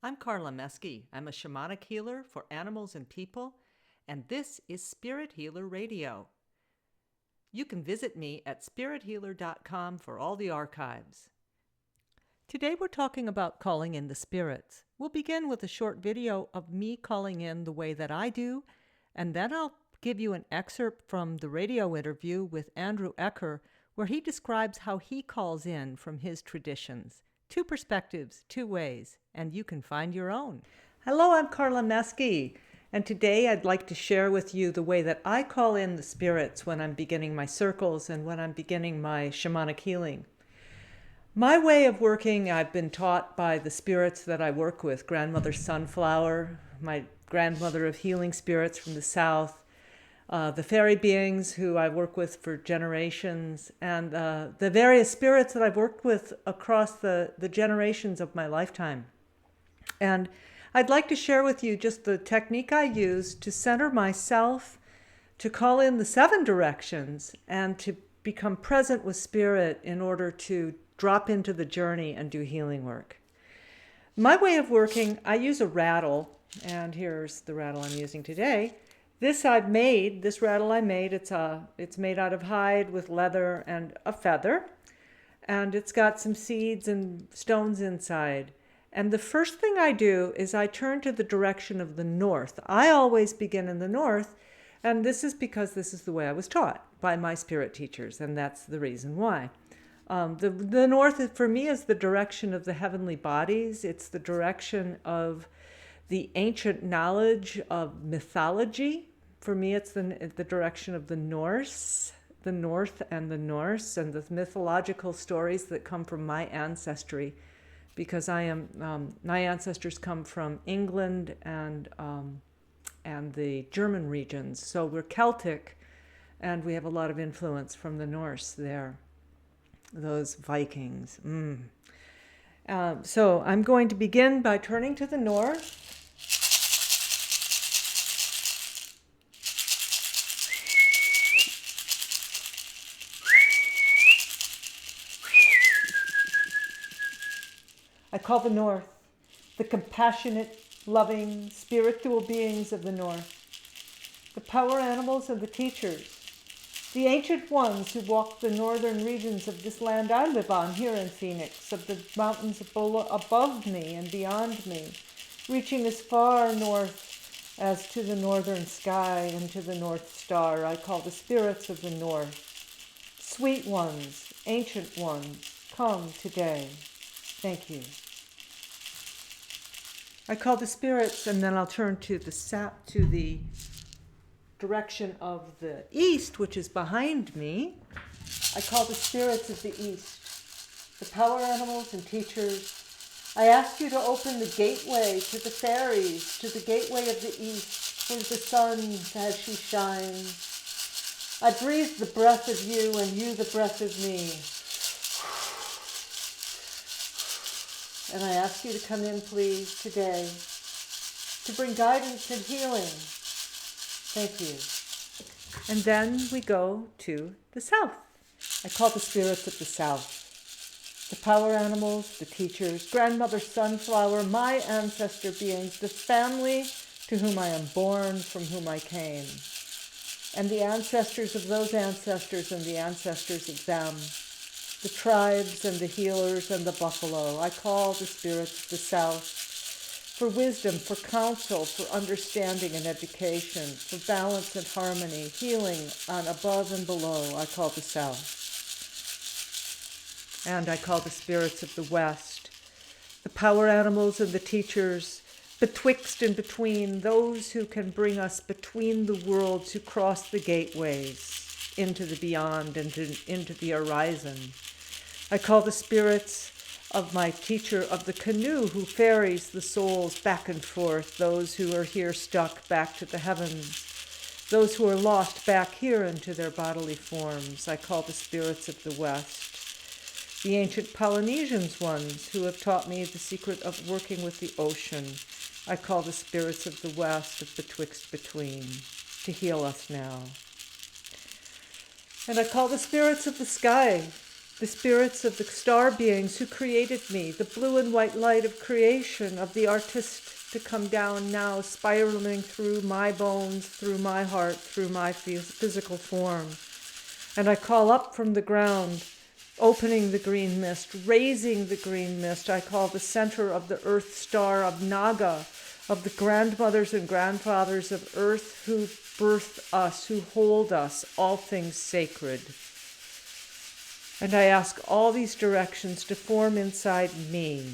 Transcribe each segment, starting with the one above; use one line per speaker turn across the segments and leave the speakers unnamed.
I'm Carla. I'm a shamanic healer for animals and people, and this is Spirit Healer Radio. You can visit me at SpiritHealer.com for all the archives. Today we're talking about calling in the spirits. We'll begin with a short video of me calling in the way that I do, and then I'll give you an excerpt from the radio interview with Andrew Ecker, where he describes how he calls in from his traditions. Two perspectives, two ways, and you can find your own. Hello, I'm Carla Meske, and today I'd like to share with you the way that I call in the spirits when I'm beginning my circles and when I'm beginning my shamanic healing. My way of working, I've been taught by the spirits that I work with, Grandmother Sunflower, my grandmother of healing spirits from the south, the fairy beings who I work with for generations, and the various spirits that I've worked with across the generations of my lifetime. And I'd like to share with you just the technique I use to center myself, to call in the 7 directions, and to become present with spirit in order to drop into the journey and do healing work. My way of working, I use a rattle, and here's the rattle I'm using today. This rattle I made, it's made out of hide with leather and a feather, and it's got some seeds and stones inside. And the first thing I do is I turn to the direction of the north. I always begin in the north, and this is because this is the way I was taught by my spirit teachers, and that's the reason why. The north for me is the direction of the heavenly bodies. It's the direction of the ancient knowledge of mythology. For me, it's the direction of the Norse, the North and the Norse, and the mythological stories that come from my ancestry, because my ancestors come from England and the German regions. So we're Celtic, and we have a lot of influence from the Norse there, those Vikings. So I'm going to begin by turning to the north. I call the north the compassionate, loving, spiritual beings of the north, the power animals and the teachers, the ancient ones who walk the northern regions of this land I live on here in Phoenix, of the mountains above me and beyond me, reaching as far north as to the northern sky and to the North Star. I call the spirits of the north. Sweet ones, ancient ones, come today. Thank you. I call the spirits, and then I'll turn to the direction of the east, which is behind me. I call the spirits of the east, the power animals and teachers. I ask you to open the gateway to the fairies, to the gateway of the east, for the sun as she shines. I breathe the breath of you, and you the breath of me. And I ask you to come in, please, today, to bring guidance and healing. Thank you. And then we go to the south. I call the spirits of the south, the power animals, the teachers, Grandmother Sunflower, my ancestor beings, the family to whom I am born, from whom I came, and the ancestors of those ancestors and the ancestors of them, the tribes and the healers and the buffalo. I call the spirits of the south for wisdom, for counsel, for understanding and education, for balance and harmony, healing on above and below. I call the south. And I call the spirits of the west, the power animals and the teachers, betwixt and between, those who can bring us between the worlds, who cross the gateways into the beyond and into the horizon. I call the spirits of my teacher of the canoe who ferries the souls back and forth, those who are here stuck back to the heavens, those who are lost back here into their bodily forms. I call the spirits of the west, the ancient Polynesians ones who have taught me the secret of working with the ocean. I call the spirits of the west, of betwixt between, to heal us now. And I call the spirits of the sky, the spirits of the star beings who created me, the blue and white light of creation, of the artist to come down now, spiraling through my bones, through my heart, through my physical form. And I call up from the ground, opening the green mist, raising the green mist. I call the center of the earth star of Naga, of the grandmothers and grandfathers of earth who birth us, who hold us, all things sacred. And I ask all these directions to form inside me,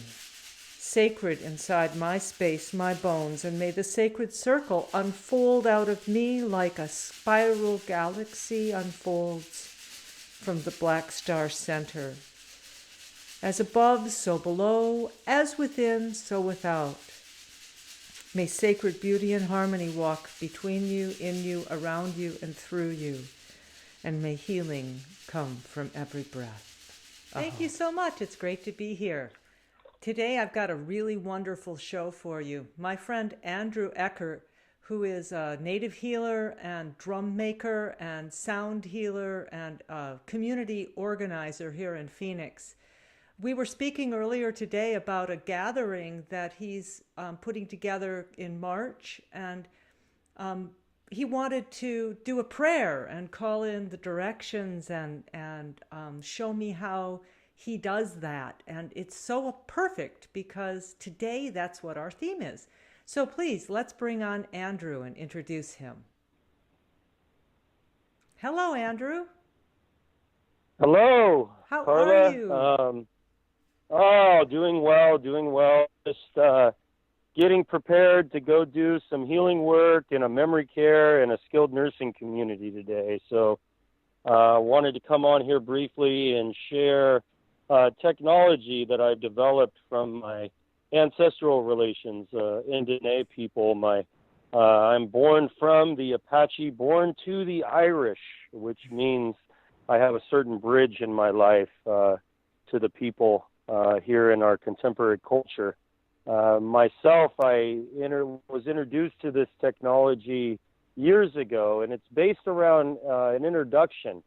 sacred inside my space, my bones, and may the sacred circle unfold out of me like a spiral galaxy unfolds from the black star center. As above, so below, as within, so without. May sacred beauty and harmony walk between you, in you, around you, and through you. And may healing come from every breath. Thank you so much. It's great to be here. Today I've got a really wonderful show for you. My friend Andrew Ecker, who is a native healer and drum maker and sound healer and a community organizer here in Phoenix. We were speaking earlier today about a gathering that he's putting together in March, and he wanted to do a prayer and call in the directions and show me how he does that. And it's so perfect because today that's what our theme is. So please, let's bring on Andrew and introduce him. Hello, Andrew.
Hello,
How
Carla.
are you?
Doing well. Just getting prepared to go do some healing work in a memory care and a skilled nursing community today. So wanted to come on here briefly and share technology that I've developed from my ancestral relations, Indian people. I'm born from the Apache, born to the Irish, which means I have a certain bridge in my life to the people here in our contemporary culture. Myself, I was introduced to this technology years ago, and it's based around an introduction.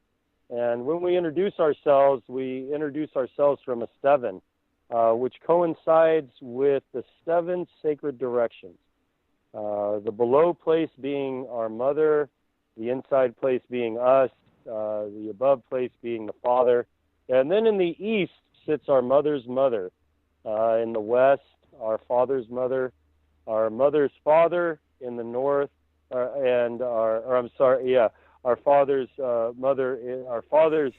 And when we introduce ourselves from a seven, which coincides with the seven sacred directions. The below place being our mother, the inside place being us, the above place being the Father. And then in the east sits our mother's mother. In the west, our father's mother, our mother's father in the north, our father's mother,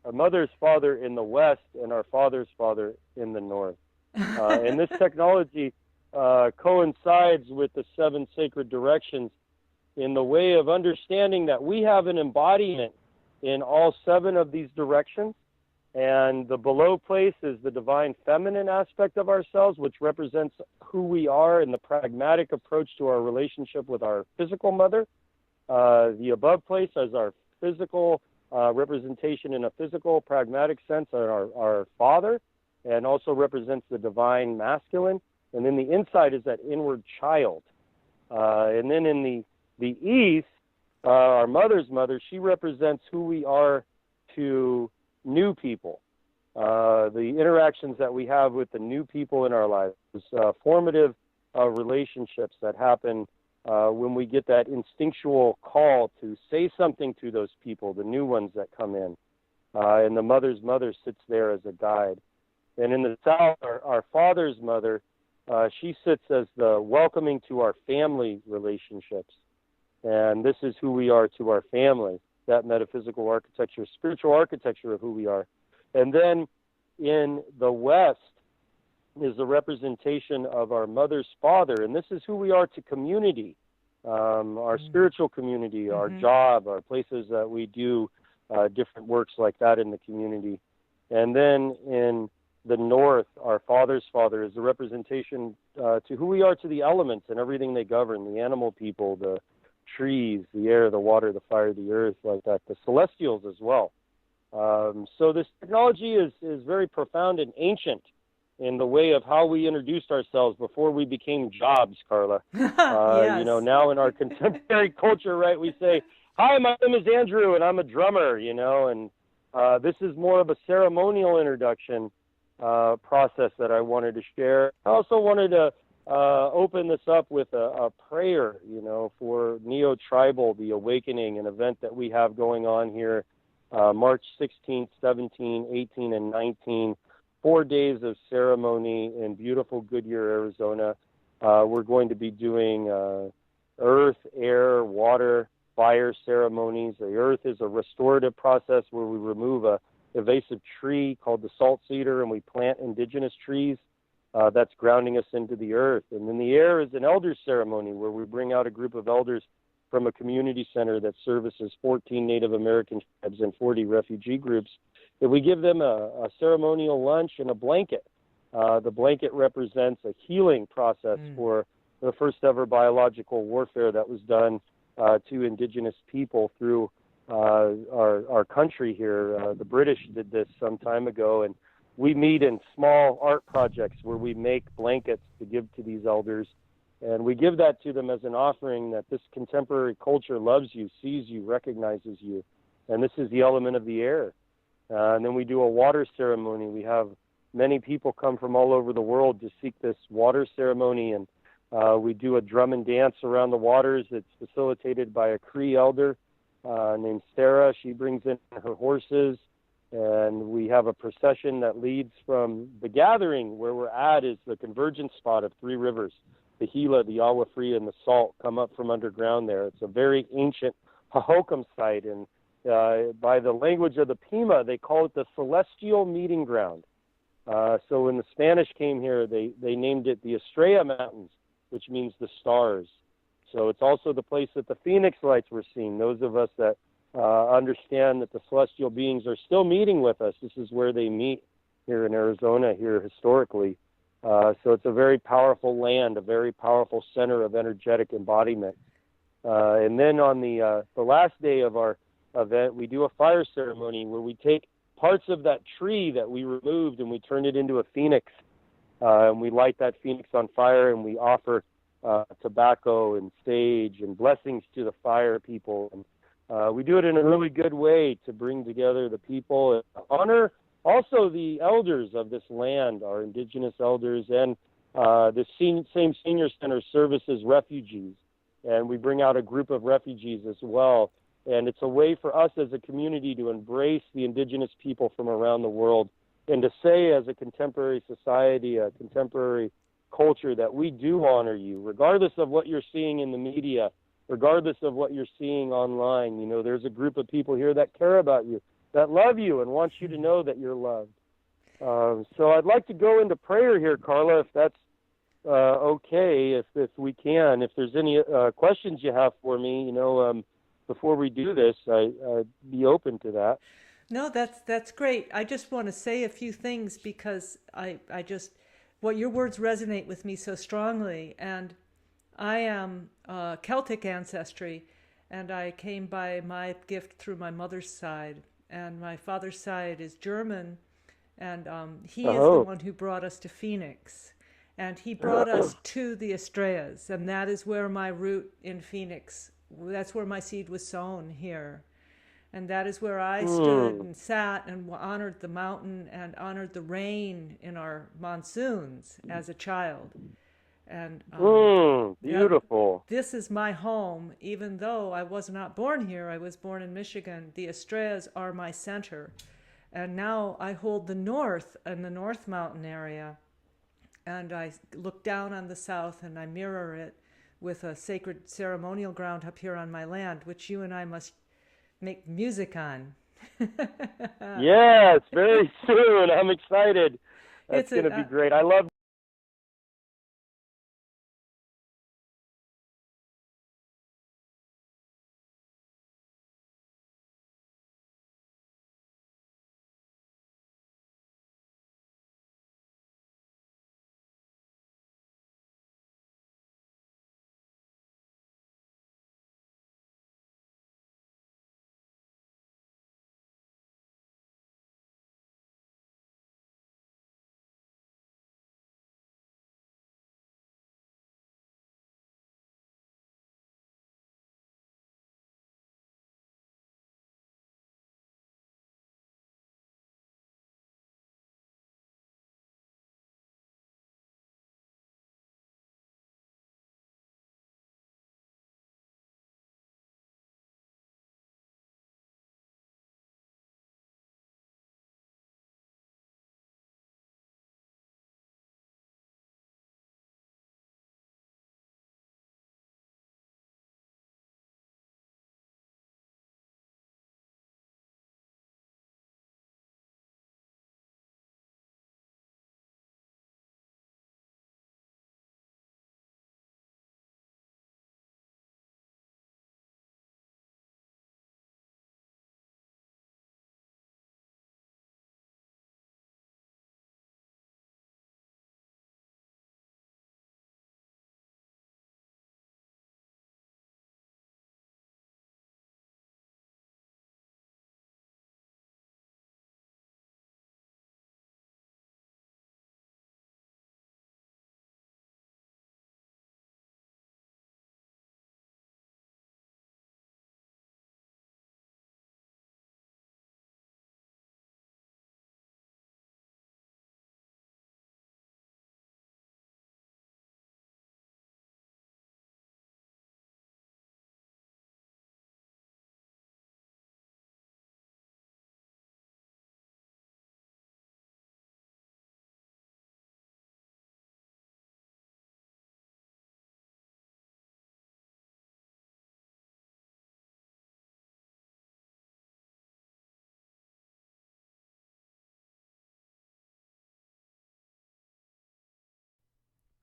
our mother's father in the west, and our father's father in the north. And this technology coincides with the seven sacred directions in the way of understanding that we have an embodiment in all seven of these directions. And the below place is the divine feminine aspect of ourselves, which represents who we are in the pragmatic approach to our relationship with our physical mother. The above place as our physical representation in a physical, pragmatic sense, our father, and also represents the divine masculine. And then the inside is that inward child. And then in the east, our mother's mother, she represents who we are to new people, the interactions that we have with the new people in our lives, formative relationships that happen when we get that instinctual call to say something to those people, the new ones that come in. And the mother's mother sits there as a guide. And in the south, our father's mother, she sits as the welcoming to our family relationships. And this is who we are to our family, that metaphysical architecture, spiritual architecture of who we are. And then in the west is the representation of our mother's father, and this is who we are to community, our spiritual community, our job, our places that we do different works like that in the community. And then in the north, our father's father is the representation to who we are to the elements and everything they govern, the animal people, the trees, the air, the water, the fire, the earth, like that, the celestials as well. So this technology is very profound and ancient in the way of how we introduced ourselves before we became jobs, Carla.
Yes.
You know, now in our contemporary culture, right, we say, hi, my name is Andrew, and I'm a drummer, you know, and This is more of a ceremonial introduction process that I wanted to share. I also wanted to open this up with a prayer, for Neo-Tribal, the Awakening, an event that we have going on here March 16th, 17, 18, and 19, 4 days of ceremony in beautiful Goodyear, Arizona. We're going to be doing earth, air, water, fire ceremonies. The earth is a restorative process where we remove a invasive tree called the salt cedar, and we plant indigenous trees that's grounding us into the earth. And then the air is an elder ceremony where we bring out a group of elders from a community center that services 14 Native American tribes and 40 refugee groups. And we give them a ceremonial lunch and a blanket. The blanket represents a healing process for the first ever biological warfare that was done to indigenous people through our country here. The British did this some time ago, and we meet in small art projects where we make blankets to give to these elders, and we give that to them as an offering that this contemporary culture loves you, sees you, recognizes you, and this is the element of the air. And then we do a water ceremony. We have many people come from all over the world to seek this water ceremony, and we do a drum and dance around the waters. It's facilitated by a Cree elder named Sarah. She brings in her horses, and we have a procession that leads from the gathering. Where we're at is the convergence spot of three rivers, the Gila, the Awafree, and the Salt, come up from underground there. It's a very ancient Hohokam site, and by the language of the Pima, they call it the celestial meeting ground. So when the Spanish came here, they named it the Estrella Mountains, which means the stars. So it's also the place that the Phoenix lights were seen. Those of us that understand that the celestial beings are still meeting with us, this is where they meet here in Arizona, here historically. So it's a very powerful land, a very powerful center of energetic embodiment. And then on the last day of our event, we do a fire ceremony where we take parts of that tree that we removed and we turn it into a phoenix. And we light that phoenix on fire, and we offer tobacco and sage and blessings to the fire people. And we do it in a really good way to bring together the people and honor also the elders of this land, our indigenous elders, and the same senior center services refugees. And we bring out a group of refugees as well. And it's a way for us as a community to embrace the indigenous people from around the world and to say as a contemporary society, a contemporary culture, that we do honor you, regardless of what you're seeing in the media, regardless of what you're seeing online. There's a group of people here that care about you, that love you, and want you to know that you're loved. So I'd like to go into prayer here, Carla, if that's okay, if we can. If there's any questions you have for me, before we do this, I'd be open to that.
No, that's great. I just want to say a few things because what your words resonate with me so strongly. And I am Celtic ancestry, and I came by my gift through my mother's side, and my father's side is German, and he is the one who brought us to Phoenix, and he brought us to the Estrellas, and that is where my root in Phoenix. That's where my seed was sown here. And that is where I stood and sat and honored the mountain and honored the rain in our monsoons as a child. And
beautiful.
This is my home. Even though I was not born here, I was born in Michigan. The Estrellas are my center. And now I hold the north in the North Mountain area. And I look down on the south and I mirror it with a sacred ceremonial ground up here on my land, which you and I must make music on.
Yes, very soon. I'm excited. That's going to be great. I love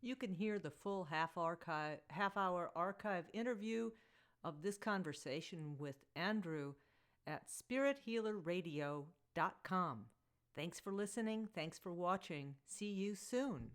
You can hear the full half-hour archive interview of this conversation with Andrew at SpiritHealerRadio.com. Thanks for listening. Thanks for watching. See you soon.